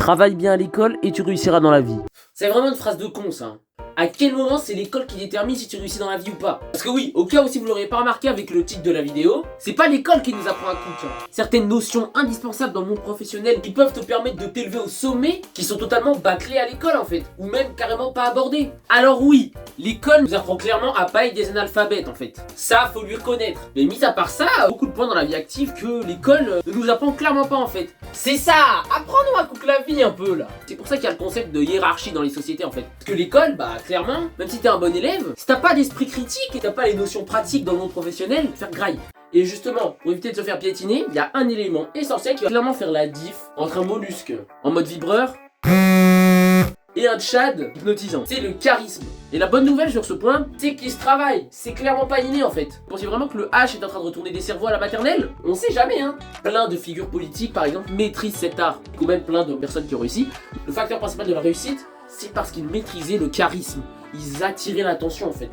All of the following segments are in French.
Travaille bien à l'école et tu réussiras dans la vie. C'est vraiment une phrase de con ça. À quel moment c'est l'école qui détermine si tu réussis dans la vie ou pas? Parce que oui, au cas où si vous l'auriez pas remarqué avec le titre de la vidéo, c'est pas l'école qui nous apprend à tout. Certaines notions indispensables dans le monde professionnel qui peuvent te permettre de t'élever au sommet, qui sont totalement bâclées à l'école en fait, ou même carrément pas abordées. Alors oui, l'école nous apprend clairement à pas être des analphabètes en fait. Ça, faut lui reconnaître. Mais mis à part ça, beaucoup de points dans la vie active que l'école ne nous apprend clairement pas en fait. C'est ça, apprends-nous à couper la vie un peu là. C'est pour ça qu'il y a le concept de hiérarchie dans les sociétés en fait. Parce que l'école, bah clairement, même si t'es un bon élève, si t'as pas d'esprit critique et t'as pas les notions pratiques dans le monde professionnel, faire graille. Et justement, pour éviter de se faire piétiner, il y a un élément essentiel qui va clairement faire la diff entre un mollusque en mode vibreur et un tchad hypnotisant. C'est le charisme. Et la bonne nouvelle sur ce point, c'est qu'il se travaille. C'est clairement pas inné en fait. Vous pensez vraiment que le H est en train de retourner des cerveaux à la maternelle? On sait jamais hein. Plein de figures politiques par exemple maîtrisent cet art. Ou même plein de personnes qui ont réussi. Le facteur principal de la réussite, c'est parce qu'ils maîtrisaient le charisme. Ils attiraient l'attention en fait.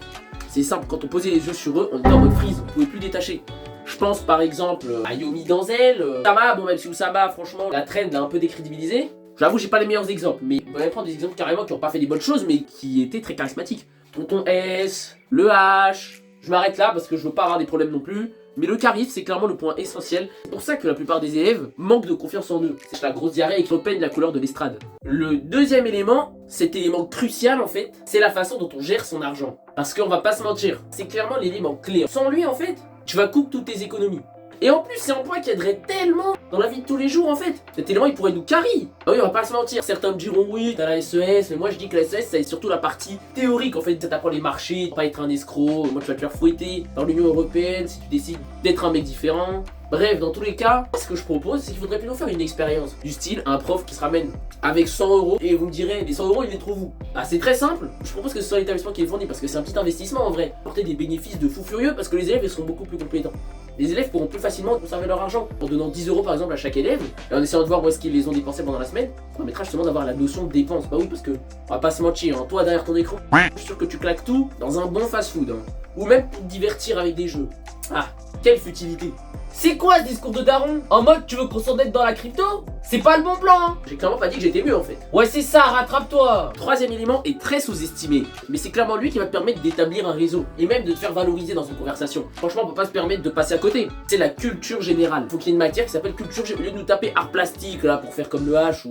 C'est simple, quand on posait les yeux sur eux, on était en mode freeze, on pouvait plus détacher. Je pense par exemple à Yomi Denzel, Oussama, bon même si Oussama franchement la trend l'a un peu décrédibilisé. J'avoue j'ai pas les meilleurs exemples, mais on va prendre des exemples carrément qui ont pas fait des bonnes choses mais qui étaient très charismatiques. Tonton S, le H, je m'arrête là parce que je veux pas avoir des problèmes non plus. Mais le charisme, c'est clairement le point essentiel. C'est pour ça que la plupart des élèves manquent de confiance en eux. C'est la grosse diarrhée et qui repeignent la couleur de l'estrade. Le deuxième élément, cet élément crucial en fait, c'est la façon dont on gère son argent. Parce qu'on va pas se mentir, c'est clairement l'élément clé. Sans lui en fait, tu vas couper toutes tes économies. Et en plus, c'est un point qui aiderait tellement dans la vie de tous les jours en fait. Cet élément, il pourrait nous carry. Ah oui, on va pas se mentir. Certains me diront oui, t'as la SES, mais moi je dis que la SES, c'est surtout la partie théorique en fait. Ça t'apprend les marchés, pas être un escroc. Moi, tu vas te faire fouetter par l'Union Européenne si tu décides d'être un mec différent. Bref, dans tous les cas, ce que je propose, c'est qu'il faudrait plutôt faire une expérience. Du style, un prof qui se ramène avec 100 € et vous me direz, les 100 €, il les trouve où? Ah, c'est très simple. Je propose que ce soit l'établissement qui les fournit parce que c'est un petit investissement en vrai. Apporter des bénéfices de fou furieux parce que les élèves, ils seront beaucoup plus compétents. Les élèves pourront plus facilement conserver leur argent en donnant 10 € par exemple à chaque élève et en essayant de voir où est-ce qu'ils les ont dépensés pendant la semaine. Ça permettra justement d'avoir la notion de dépense. Bah oui, parce que on va pas se mentir, hein, toi derrière ton écran, je suis sûr que tu claques tout dans un bon fast-food. Hein. Ou même pour te divertir avec des jeux. Ah, quelle futilité! C'est quoi ce discours de daron? En mode tu veux qu'on s'en aide dans la crypto? C'est pas le bon plan hein. J'ai clairement pas dit que j'étais mieux en fait. Ouais c'est ça, rattrape-toi. Troisième élément est très sous-estimé. Mais c'est clairement lui qui va te permettre d'établir un réseau. Et même de te faire valoriser dans une conversation. Franchement on peut pas se permettre de passer à côté. C'est la culture générale. Faut qu'il y ait une matière qui s'appelle culture générale. Au lieu de nous taper art plastique là pour faire comme le H ou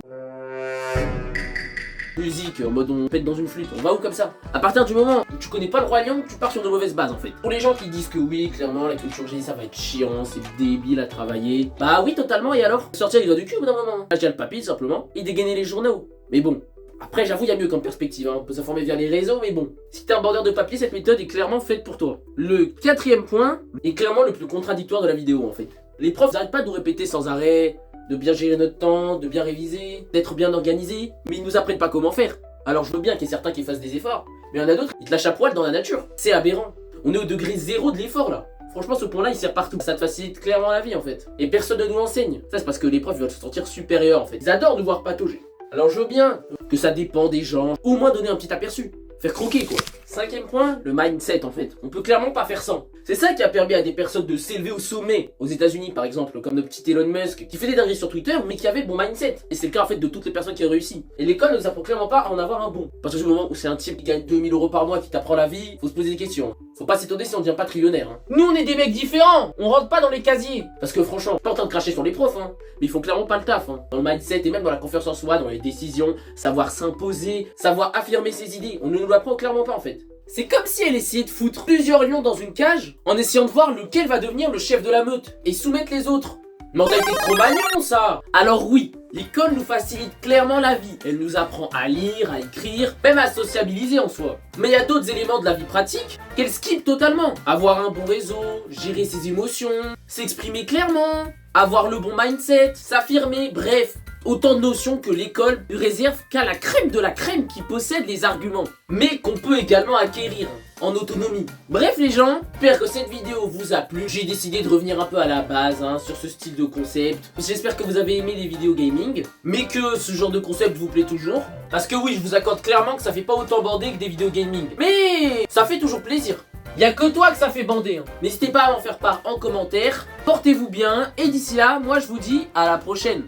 musique en mode on pète dans une flûte, on va où comme ça? À partir du moment où tu connais pas le Roi Lion, tu pars sur de mauvaises bases en fait. Pour les gens qui disent que oui, clairement la culture G ça va être chiant, c'est débile à travailler. Bah oui totalement, et alors? Sortir les doigts du cul au bout d'un moment. Là j'ai le papier simplement, et dégainer les journaux. Mais bon, après j'avoue il y a mieux comme perspective, hein. On peut s'informer via les réseaux, mais bon. Si t'es un bandeur de papier, cette méthode est clairement faite pour toi. Le quatrième point est clairement le plus contradictoire de la vidéo en fait. Les profs n'arrêtent pas de nous répéter sans arrêt de bien gérer notre temps, de bien réviser, d'être bien organisé, mais ils nous apprennent pas comment faire. Alors je veux bien qu'il y ait certains qui fassent des efforts, mais il y en a d'autres, ils te lâchent à poil dans la nature. C'est aberrant. On est au degré 0 de l'effort là. Franchement ce point là il sert partout. Ça te facilite clairement la vie en fait. Et personne ne nous enseigne. Ça c'est parce que les profs veulent se sentir supérieurs en fait. Ils adorent nous voir patauger. Alors je veux bien que ça dépend des gens, au moins donner un petit aperçu. Faire croquer quoi. Cinquième point, le mindset en fait. On peut clairement pas faire sans. C'est ça qui a permis à des personnes de s'élever au sommet. Aux États-Unis par exemple, comme notre petit Elon Musk, qui fait des dingueries sur Twitter, mais qui avait le bon mindset. Et c'est le cas en fait de toutes les personnes qui ont réussi. Et l'école ne nous apprend clairement pas à en avoir un bon. Parce que du moment où c'est un type qui gagne 2000 € par mois qui t'apprend la vie, faut se poser des questions. Faut pas s'étonner si on devient pas trillionnaire. Hein. Nous on est des mecs différents, on rentre pas dans les casiers. Parce que franchement, pas en train de cracher sur les profs, hein, mais ils font clairement pas le taf. Hein. Dans le mindset et même dans la confiance en soi, dans les décisions, savoir s'imposer, savoir affirmer ses idées, on ne nous l'apprend clairement pas en fait. C'est comme si elle essayait de foutre plusieurs lions dans une cage en essayant de voir lequel va devenir le chef de la meute et soumettre les autres. Mentalité de Cro-Magnon ça. Alors oui, l'école nous facilite clairement la vie. Elle nous apprend à lire, à écrire, même à sociabiliser en soi. Mais il y a d'autres éléments de la vie pratique qu'elle skip totalement. Avoir un bon réseau, gérer ses émotions, s'exprimer clairement, avoir le bon mindset, s'affirmer, bref. Autant de notions que l'école ne réserve qu'à la crème de la crème qui possède les arguments, mais qu'on peut également acquérir en autonomie. Bref les gens, j'espère que cette vidéo vous a plu. J'ai décidé de revenir un peu à la base sur ce style de concept. J'espère que vous avez aimé les vidéos gaming, mais que ce genre de concept vous plaît toujours. Parce que oui, je vous accorde clairement que ça fait pas autant bander que des vidéos gaming, mais ça fait toujours plaisir. Y'a que toi que ça fait bander. Hein. N'hésitez pas à m'en faire part en commentaire. Portez-vous bien et d'ici là, moi je vous dis à la prochaine.